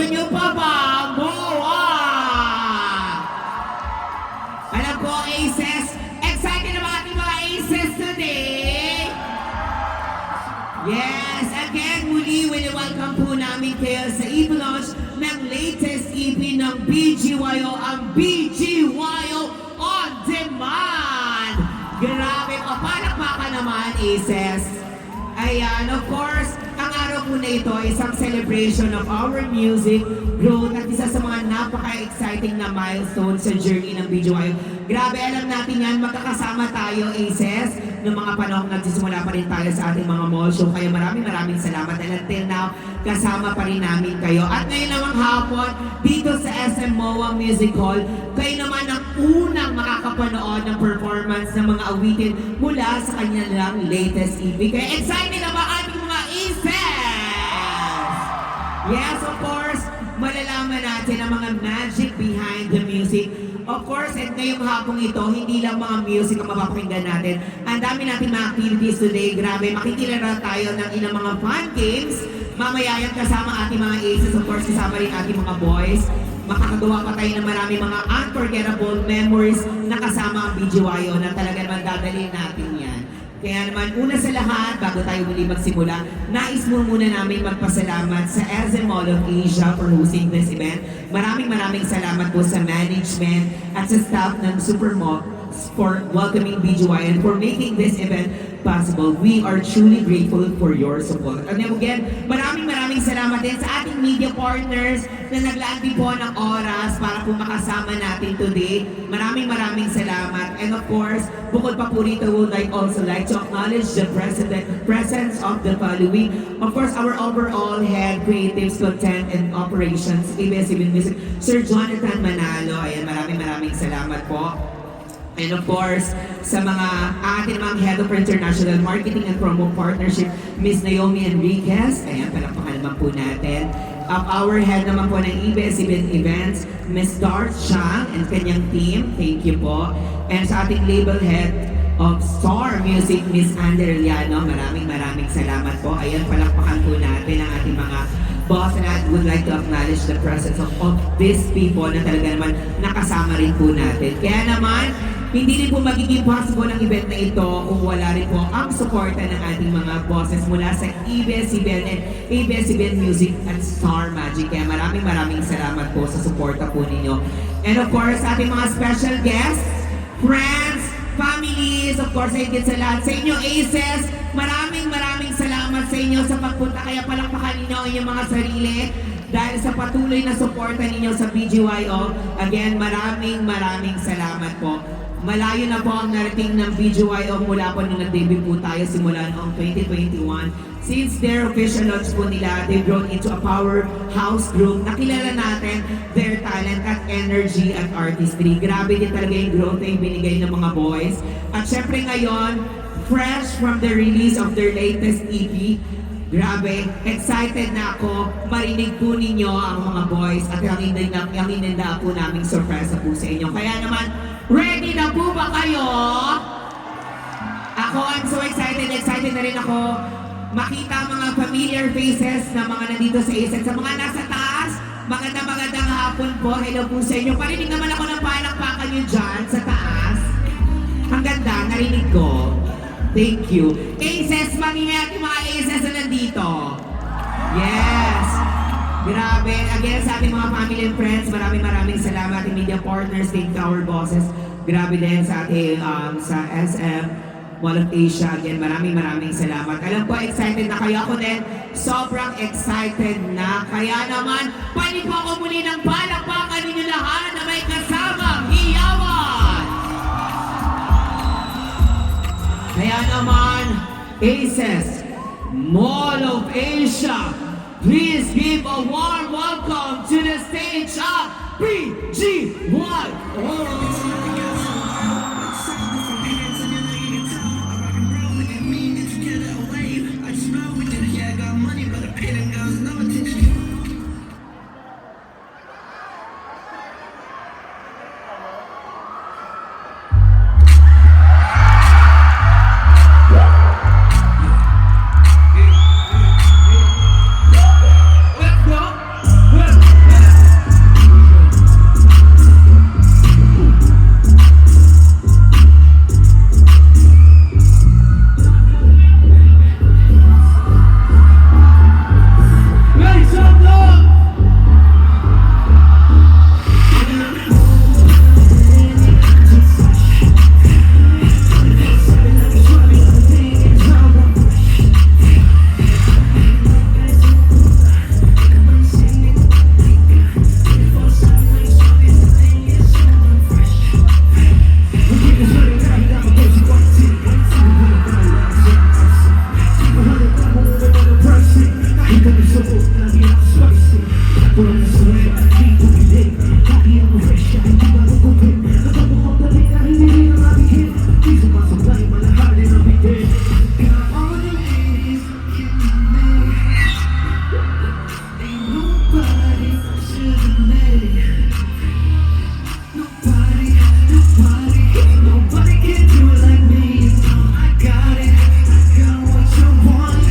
nyo pa ba? Moa! Alam ko, Aces, excited na ba ating mga Aces today? Yes, again, muli, welcome po namin kayo sa e-launch ng latest EP ng BGYO, ang BGYO On Demand! Grabe, palakpakan naman, Aces. Ayan, of course, ang araw po na ito ay isang celebration of our music, growth, at isa sa mga napaka-exciting na milestone sa journey ng BGYO. Grabe, alam natin yan, magkakasama tayo, Aces, noong mga panahon nagsisimula pa rin tayo sa ating mga mall show. Kaya maraming salamat. And until now, kasama pa rin namin kayo. At ngayon namang hapon, dito sa SM MOA Music Hall, kayo naman ang unang makakapanood ng performance ng mga awitin mula sa kanilang latest EP. Kaya excited na ba ating mga Aces? Yes, of course, malalaman natin ang mga magic behind the music. Of course, at ngayong hapong ito, hindi lang mga music ang mapapakinggan natin. Ang dami natin mga activities today. Grabe, makikilala tayo ng ilang mga fun games. Mamaya yan kasama ating mga Aces. Of course, kasama rin ating mga boys. Makakagawa pa tayo ng marami mga unforgettable memories na kasama ang BGYO na talaga naman dadalhin natin yan. Kaya naman, una sa lahat, bago tayo muli magsimula, nais mo muna namin magpasalamat sa SM Mall of Asia for hosting this event. Maraming salamat po sa management at sa staff ng Supermall for welcoming BGYO and for making this event possible. We are truly grateful for your support. And again, maraming salamat din sa ating media partners na naglaan din po ng oras para po makasama natin today. Maraming salamat. And of course, bukod pa po rito, would also like to acknowledge the presence of the following. Of course, our overall head, creatives, content, and operations, ABS-CBN Music, Sir Jonathan Manalo. Ayan, maraming salamat po. And of course, sa mga ating mga Head of International Marketing and Promo Partnership, Ms. Naomi Enriquez, ayan, palakpakan naman po natin. Our head naman po ng ABS-CBN Events, Ms. Darth Chang and kanyang team, thank you po. And sa ating label head of Star Music, Ms. Ander Liano, maraming salamat po. Ayan, palakpakan po natin ang ating mga boss, and I would like to acknowledge the presence of these people na talaga naman nakasama rin po natin. Kaya naman, hindi rin po magiging possible ang event na ito kung wala rin po ang suporta ng ating mga bosses mula sa ABS-CBN and ABS-CBN Music at Star Magic. Kaya maraming salamat po sa suporta po ninyo. And of course, ating mga special guests, friends, families, of course, higit sa lahat sa inyo, Aces, maraming salamat sa inyo sa pagpunta. Kaya palakpakan ninyo ang inyong mga sarili dahil sa patuloy na suporta ninyo sa BGYO. Again, maraming salamat po. Malayo na po ang narating ng BGYO mula po nung nag-debut po tayo simula noong 2021. Since their official launch po nila, they've grown into a powerhouse group. Nakilala natin their talent at energy at artistry. Grabe din talaga yung growth na yung binigay ng mga boys. At syempre ngayon, fresh from the release of their latest EP, grabe, excited na ako marinig po ninyo ang mga boys at ang ininda po naming sorpresa po sa inyo. Kaya naman, ready na po ba kayo? Ako, I'm so excited na rin ako makita mga familiar faces na mga nandito sa Aces. Sa mga nasa taas, magandang hapon po. Hello po sa inyo. Parinig naman ako ng palakpakan nyo dyan sa taas. Ang ganda, narinig ko. Thank you. Aces, mangingat yung mga Aces na nandito. Yes. Grabe. Again, sa ating mga family and friends, maraming salamat. Ating media partners, thank you our bosses. Grabe din sa ating sa SM Mall of Asia. Again, maraming salamat. Alam ko, excited na kayo. Ako din, sobrang excited na. Kaya naman, pwede po ako muli ng palakpakan ninyo lahat na may kasamang hiyawan. Kaya naman, Aces Mall of Asia, please give a warm welcome to the stage of BGYO. Let's go. Nobody can do it like me. I got it. I got what you want.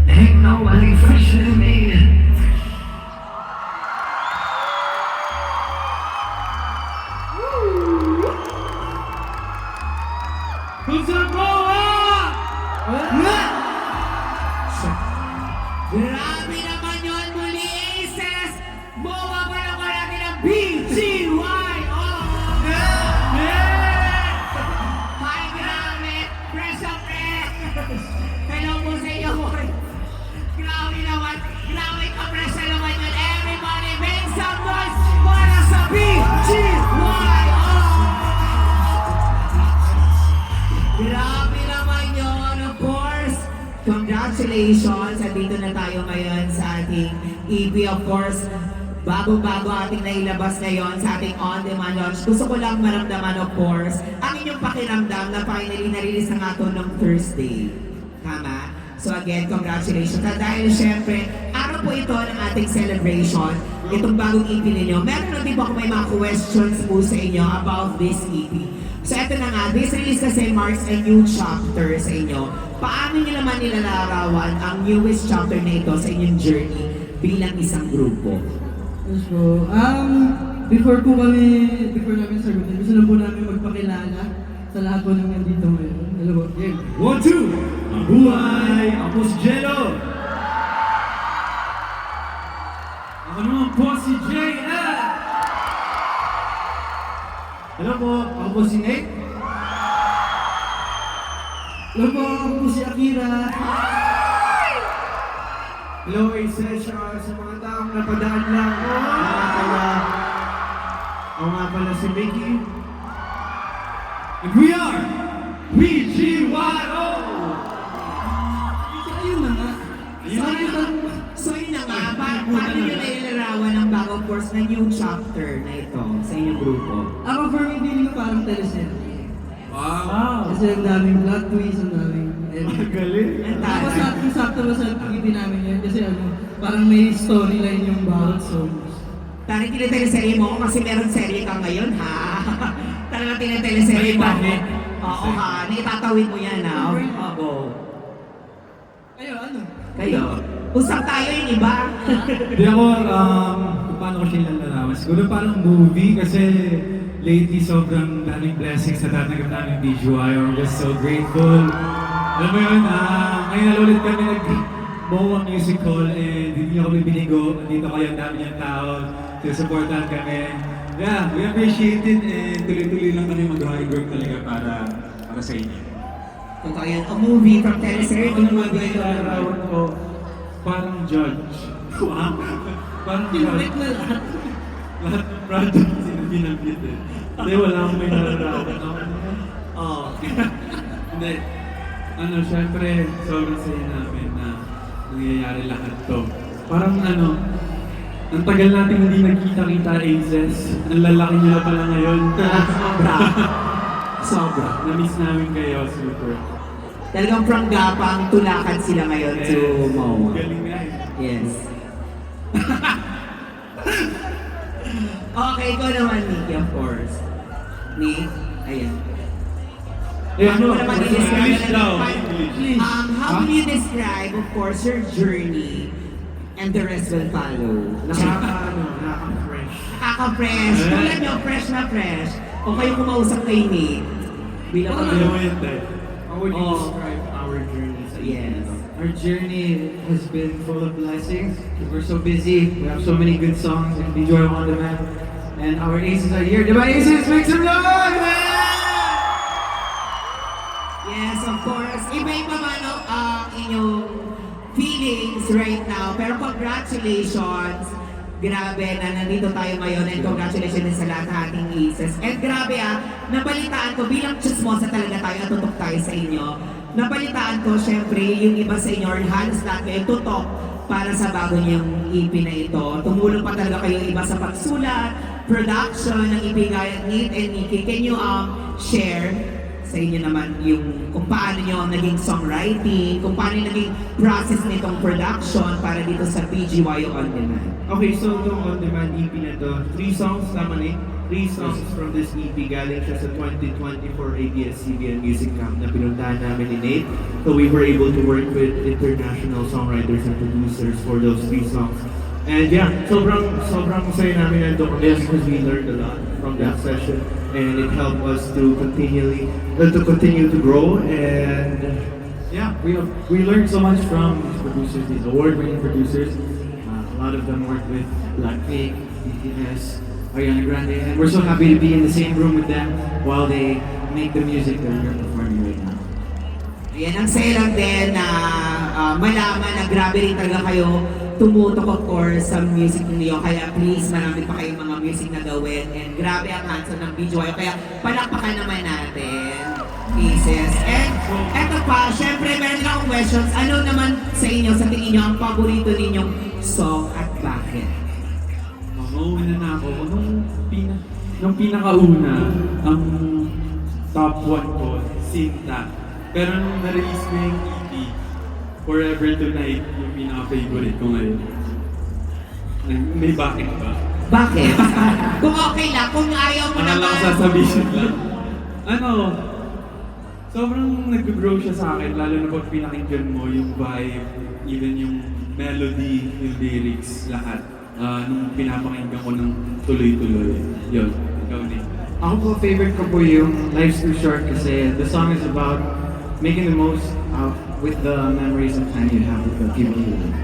Ain't nobody fresher than me. Who's up, Moa? Grabe naman yun muli, Aces! Moa pa naman natin ang BGYO! Hi, grabe! Fresh up, hello po sa iyo, boy! Grabe naman! Grabe ka, fresh na naman yun! Everybody, make some noise para sa BGYO! Grabe naman yun, of course! Congratulations! Andito na tayo ngayon sa ating EP, of course. Bago-bago ating nailabas ngayon sa ating on-demand launch. Gusto ko lang maramdaman, of course, ang inyong pakiramdam na finally na-release na nga ito ng Thursday. Tama? So again, congratulations. At dahil syempre, araw po ito ng ating celebration, itong bagong EP ninyo. Meron na din po ako may mga questions po sa inyo about this EP. So eto na nga, this release kasi marks a new chapter sa inyo. Paano nyo naman nilalarawan ang newest chapter na ito sa inyong journey bilang isang grupo? Yes po. Before namin sagutin, gusto na po namin magpakilala sa lahat po ng nandito ngayon. Hello po. Yeah. 1, 2! Ang buhay! Ako si Jello! Ako naman po si JL! Hello po, ako po si Nate. Hello po, ako po si Akira. Hello, Aces, sa mga taong napadaan lang. Ako nga pala si Mickey. And we are BGYO! Ayun na nga. So yun na nga, paano nyo nilalarawan ang bagong course na new chapter na ito sa inyong grupo? Ako for me, feeling ko parang teleserye. Wow! Kasi ang daming plot twist, ang daming Galing! Ang Tapos taray. sakto ba sa pag-ibig namin yan? Kasi parang may storyline yung bawat songs. Parang tineteleserye mo ako kasi meron serye ka ngayon, ha? Talagang tineteleserye mo ako. May Oo ha, naitatawid mo yan, ha? Oo. Kayo, ano? Kayo, usap tayo yung iba. Hindi ako, kung paano ko siya nilalarawan. Siguro parang movie kasi lately sobrang daming blessings na tatanggap namin BGY. I'm just so grateful. Alam mo yun, ngayon na ulit kami nag-MOA Musical and hindi niyo kami binigo. Nandito kayo, ang dami niyang tao. Supportan kami. Yeah, we appreciate it and tuloy-tuloy lang kami mag-hard work talaga para sa inyo. Totoo yan, a movie from teleserye Ano to naman movie. yung larawan ko? Parang judge. Wow! Parang judge. na lahat. Lahat ng project binanggit eh. Hindi, wala akong may nararawan ako. Oo. Hindi. Ano, syempre, sobrang saya namin na nangyayari lahat to. Parang ang tagal natin hindi nagkita-kita, Aces. Ang lalaki nila pala ngayon. Sobra. Sobra. Na-miss namin kayo, super. Talagang from Gapang, tulakan sila ngayon to MOA. Galing nga eh. Yes. Okay, ikaw naman, Nikki, of course. Nick, ayan. Ano? Ano naman i-describe English daw. English. How will you describe, of course, your journey and the rest will follow? Nakaka-fresh. Nakaka-fresh. Tulad nyo, fresh na fresh. O kayo kumausap kay Nick. Bilang Ano mo yun, Tay? How would you Oh. describe our journey sa Yes. Our journey has been full of blessings because we're so busy. We have so many good songs and BGY On Demand. And our aces are here. Diba aces? Make some noise! Yes, of course. Iba-iba man ang inyong feelings right now. Pero congratulations. Grabe na nandito tayo ngayon and congratulations din sa lahat ng ating aces. And grabe nabalitaan ko bilang chismosa talaga tayo at tutok tayo sa inyo. Nabalitaan ko, syempre, yung iba sa inyo, or halos lahat kayo tutok para sa bago niyong EP na ito. Tumulong pa talaga kayo iba sa pagsulat, production ng EP gaya Nate and Nikki. Can you share sa inyo naman yung kung paano nyo naging songwriting, kung paano yung naging process nitong production para dito sa BGYO On Demand? Okay, so itong on-demand EP na to, 3 songs tama na 3 songs from this EP galing siya sa 2024 ABS-CBN Music Camp na pinuntahan namin ni Nate. So we were able to work with international songwriters and producers for those 3 songs. And yeah, sobrang masaya namin nandun kami because we learned a lot from that session and it helped us to continue to grow and Yeah, we learned so much from these producers, these award-winning producers. A lot of them worked with Blackpink, BTS, Ariana Grande, and we're so happy to be in the same room with them while they make the music that we're performing right now. Ayan, ang saya lang din na malaman na grabe rin talaga kayo tumutok of course sa music niyo. Kaya please, marami pa kayong mga music na gawin. And grabe ang handsome ng BGYO. Kaya palakpakan naman natin, pieces. And eto pa, syempre meron din akong questions. Ano naman sa inyo, sa tingin niyo, ang paborito ninyong song at bakit? Mauuna na ako. Nung pinakauna, ang top 1 ko, Sinta. Pero nung na-release ko yung EP, Forever Tonight, yung pinaka-favorite ko ngayon. May bakit ba? Bakit? Kung okay lang, kung ayaw mo Akala ko naman. sasabihin lang. Sobrang nag-grow siya sa akin, lalo na pag pinakinggan mo yung vibe, even yung melody, yung lyrics, lahat. Nung pinapakinggan ko ng tuloy-tuloy. Yun, ikaw din. Ako po, favorite ko po yung Life's Too Short kasi the song is about making the most with the memories and time you have with the people you love.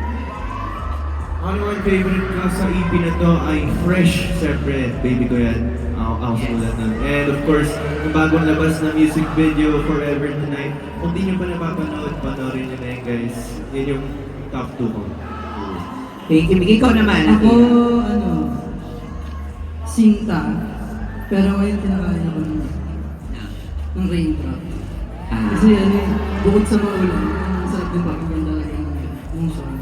Ako naman favorite ko sa EP na to ay Fresh, siyempre, baby ko yan. Ako sulat nun. And of course, yung bagong labas na music video, Forever Tonight. Kung di nyo pa napapanood, panoorin nyo na yan guys. Yan yung top 2 ko. Thank you. Ikaw naman. Ako, Sinta. Pero ngayon kinakain ako ng Raindrop. Kasi bukod sa maulan, ang sarap din pakinggan talaga yung song.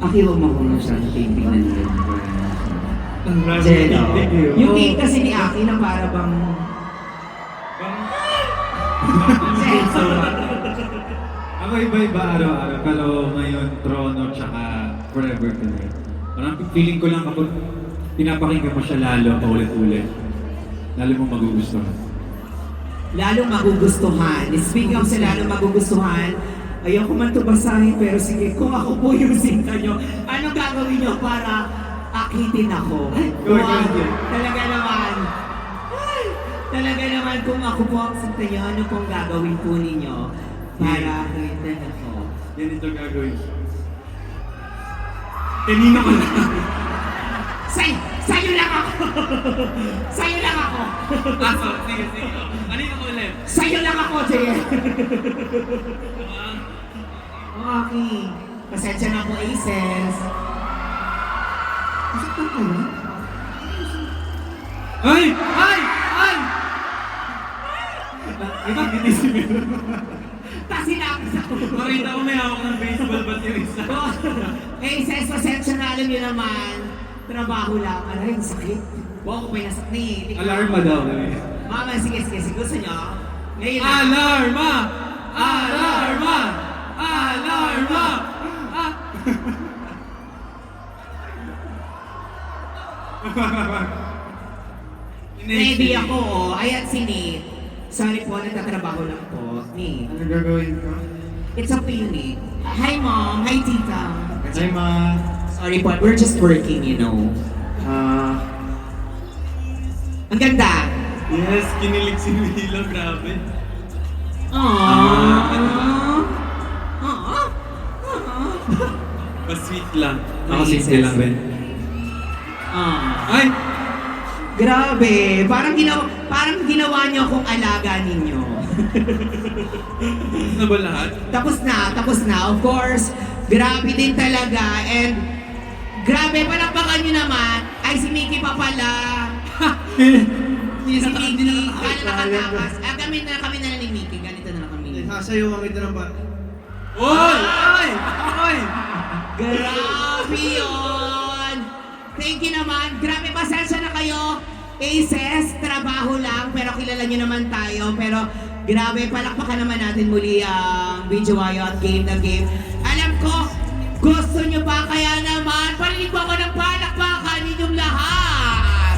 Aki, huwag mo kung masyadong tingnan nila. Ang Jello. Thank you. Yung cake kasi ni Aki na para bang... Jello. Ako iba-iba araw-araw, pero ngayon, Trono, tsaka Forever Tonight. Parang feeling ko lang kapag pinapakinggan mo siya lalo, paulit-ulit, lalo mo magugustuhan. Lalong magugustuhan. Speaking of sa lalong magugustuhan, ayoko man ito basahin, pero sige, kung ako po yung sinta nyo, anong gagawin nyo para akitin ako? Go ahead, Jen. Talaga naman. Ay, talaga naman, kung ako po ang sinta nyo, ano pong gagawin po ninyo para akitin ako? Ganito gagawin. Kanina ko lang. Sa'yo lang ako! Sa'yo lang ako! Sige. Ano yung ulit? Sa'yo lang ako, Jay! Okay. Pasensya na po, Aces. Masaktan ka na? Ay! Nakikiti si Miro. Tapos sinapis ako. Makita ko may hawak ng baseball bat yung isa. Aces, pasensya na, alam niyo naman. Trabaho lang. Aray, ang sakit. Wow, ko pa yung nasakit. Alarma daw. Mama, sige. Gusto niyo? Ngayon na. Alarma! Alarma! Alarma! Ready ako, oh. Ayan si Nate. Sorry po, nagtatrabaho lang po. Nate. Ano gagawin ko? It's up to you, Nate. Hi, Mom. Hi, Tita. Hi, Ma. Sorry po, we're just working, you know. Ang ganda. Yes, kinilig si Willow, grabe. Aww. Aww. Pa-sweet lang. Ako May simple lang rin. Aww. Ay! Grabe. Parang ginawa niyo akong alaga ninyo. Tapos na ba lahat? Tapos na. Of course, grabe din talaga. And grabe, palakpakan niyo naman. Ay, si Mickey pa pala. Si Mickey, nakatakas. Kami na ni Mickey. Ganito na lang kami. Sasayaw ang ito ng ba? Oy! Ay! Ay! Grabe yun! Thank you naman. Grabe, pasensya na kayo. Aces, trabaho lang, pero kilala nyo naman tayo. Pero grabe, palakpakan naman natin muli ang BGYO at Game na Game. Alam ko, gusto nyo pa, kaya naman, parinig ko ako ng palakpakan ninyong lahat.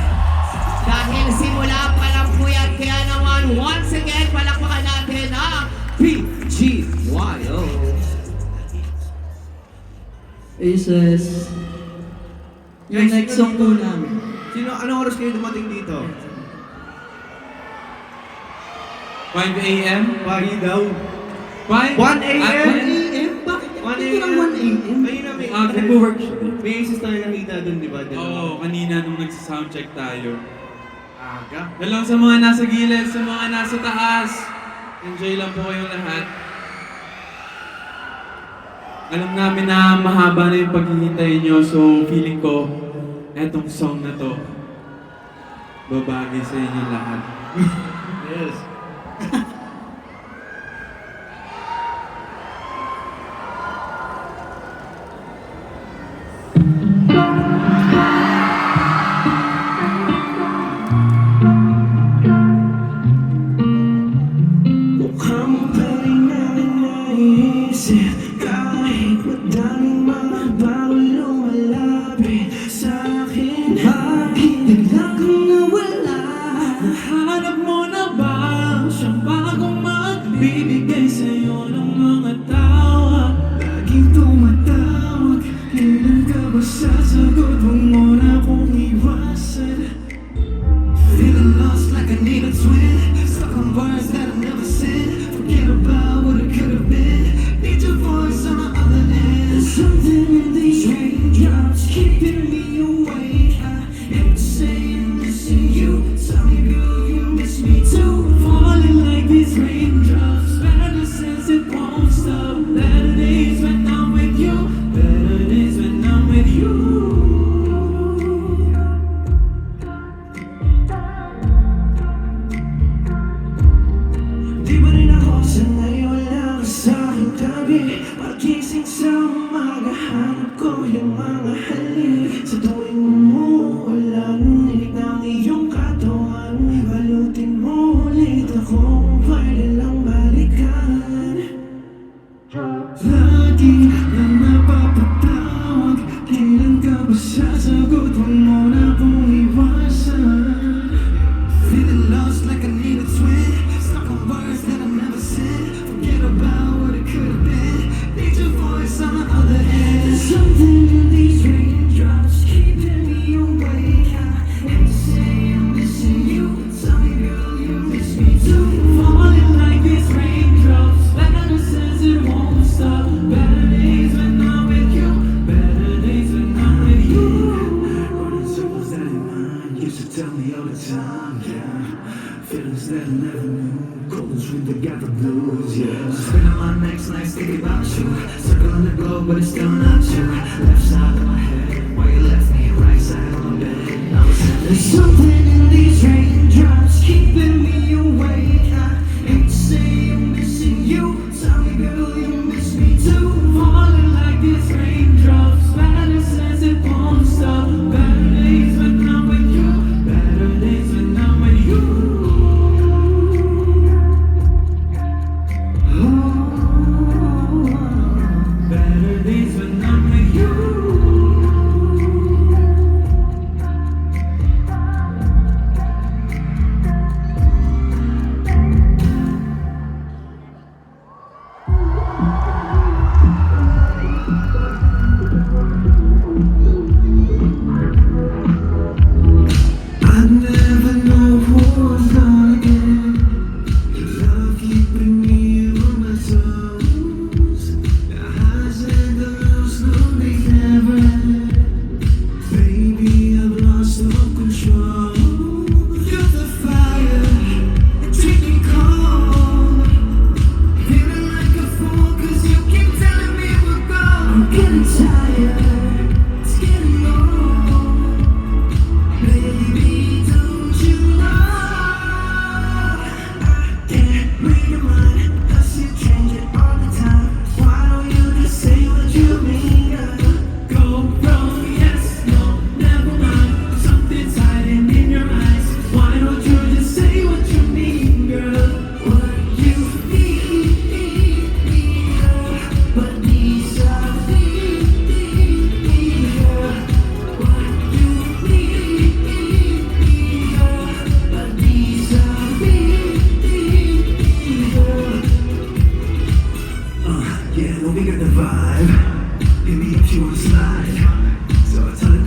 Dahil simula pa lang po yan, kaya naman, once again, palakpakan natin ang BGYO. Aces. Yung next song po namin. Anong oras kayo dumating dito? 5 a.m.? Pagi daw. 5? 1 a.m.? 1 a.m.? Bakit? 1 Dito lang 1 a.m.? Ayun na, Nag-work siya. may aces tayo nakita dun, di ba? Oo, kanina nung nagsa-soundcheck tayo. Aga. Dalawang sa mga nasa gilid, sa mga nasa taas. Enjoy lang po kayong lahat. Alam namin na mahaba na yung paghihintay nyo, so feeling ko, etong song na to, babagay sa inyo lahat. Yes. Hanap mo na ba siyang bagong magbibigay sa'yo ng mga tawa? Laging tumatawag, kailan ka ba sasagot? Huwag mo na akong iwasan. Feeling lost like I need a twin, stuck on words that I've never said. Forget about what it could have been, need your voice on the other end. There's something in these raindrops keeping me awake. I hate to say I'm missing you. Tell me, girl, you miss me too. Falling like these raindrops, better since it won't stop. Better days when I'm with you, better days when I'm with you. Di ba rin ako sanay wala ka sa aking tabi? Pagising sa umaga, hanap ko yung mga halik. Sa tuwing umuulan, inig ng iyong katawan. Balutin mo ulit akong pwede lang balikan. Lagi lang napapatawag, kailan ka ba sasagot? Huwag mo na akong iwasan. Feeling lost like I need a twin, stuck on words that I've never said. Forget about what it could have been, need your voice on the other end. There's something in these raindrops keeping me awake. I hate to say I'm missing you, tell me girl you miss me too. Falling like these raindrops, better since it won't stop. Better days when I'm with you, better days when I'm with you. Running circles that in mind used to tell me all the time, yeah. Feelings that I never knew, golden dream that got the blues, yeah. Spending my next nights thinking about you, circling the globe but it's still not you. Left side of my head, while you left me, right side on my bed. I was there's something in these raindrops keeping me awake. I hate to say I'm missing you, tell me girl you miss me too. Falling like these raindrops, better since it won't stop. Better days when I'm with you, better days when I'm with you. Better days when I'm with you.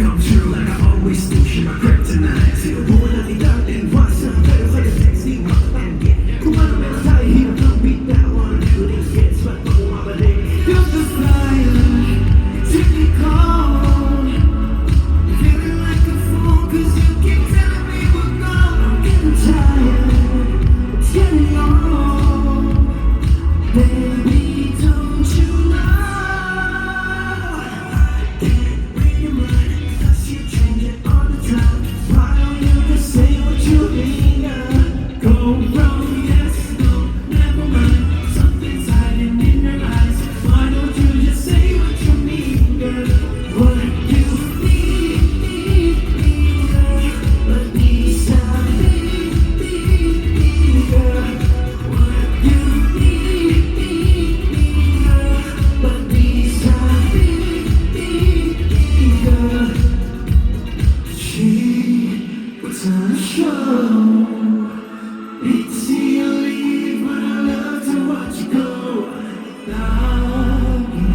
come true like I always do. She my kryptonite. Sinubukan natin iwasan, pero kaya sexy makatanggi. Kung ano meron tayo, hirap ng bitawan. Shooting hits, ba't pa bumabalik? You're the fire, take me cold. Feeling like a fool, 'cause you keep telling me we're gone. I'm getting tired, it's getting old. Baby, don't you know? Can't read your mind, 'cause you change it all the time. Why don't you just say what you mean, girl? Go from yes, no, never mind. Something's hiding in your eyes. Why don't you just say what you mean, girl? What you need, girl. Let me sound girl. What you need, girl. Let me sound girl. She puts on a show. Hate to see you leave, but I love to watch you go. Now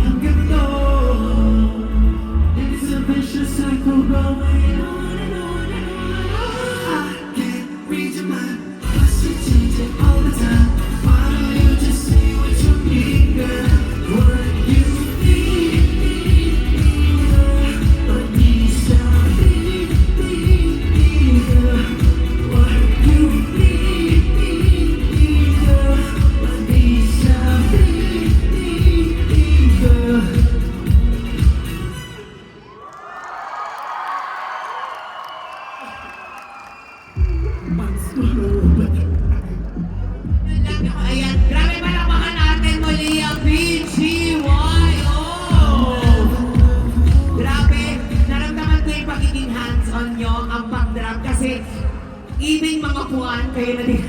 I'm gonna go. It's a vicious cycle going on and on and on. I can't read your mind, 'cause you change it all the time. Why don't you just say what you mean, girl? What you need, girl. Let me sound girl. What you need, girl. Let me sound girl. Ayan, grabe palakpakan natin muli ang BGYO! Grabe, naramdaman ko yung pagiging hands-on nyo, ang pang-drum, kasi even mga puwan, kayo na rin,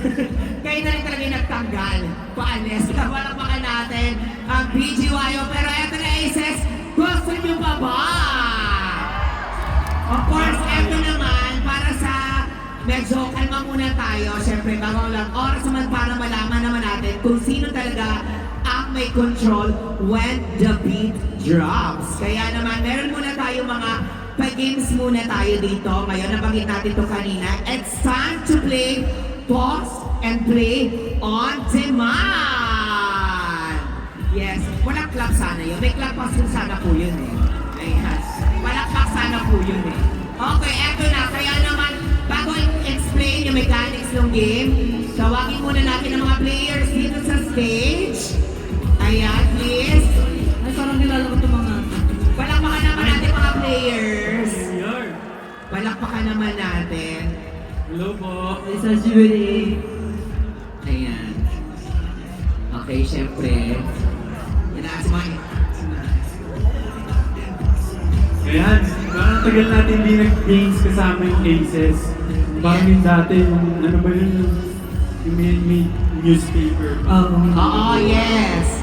kayo na rin talaga yung nagtanggal. Paalis, palakpakan natin ang BGYO. Pero eto na, Aces, gusto nyo pa ba? Of course, eto naman, para sa medyo kalma muna tayo. Siyempre, bago lang oras naman para malaman naman natin kung sino talaga ang may control when the beat drops. Kaya naman, meron muna tayo mga pa-games muna tayo dito. Ngayon, nabanggit natin ito kanina. It's time to play Pause and Play on Demand. Yes, walang clap sana yun. May clap pa sana po yun eh. Ayan. Palakpak sana po yun eh. Okay, eto na. Kaya naman, bago i-explain yung mechanics ng game, tawagin muna natin ang mga players dito sa stage. Ayan, please. Ay, parang kilala ko itong mga... Palakpakan naman natin mga players. Palakpakan naman natin. Hello po. Ay, sa Jubilee. Ayan. Okay, syempre. Yan na, si Mike. Ayan, parang tagal natin hindi nag-games kasama yung Aces. Parang yung dati, yung ano ba yun, yung may newspaper. Oo, yes.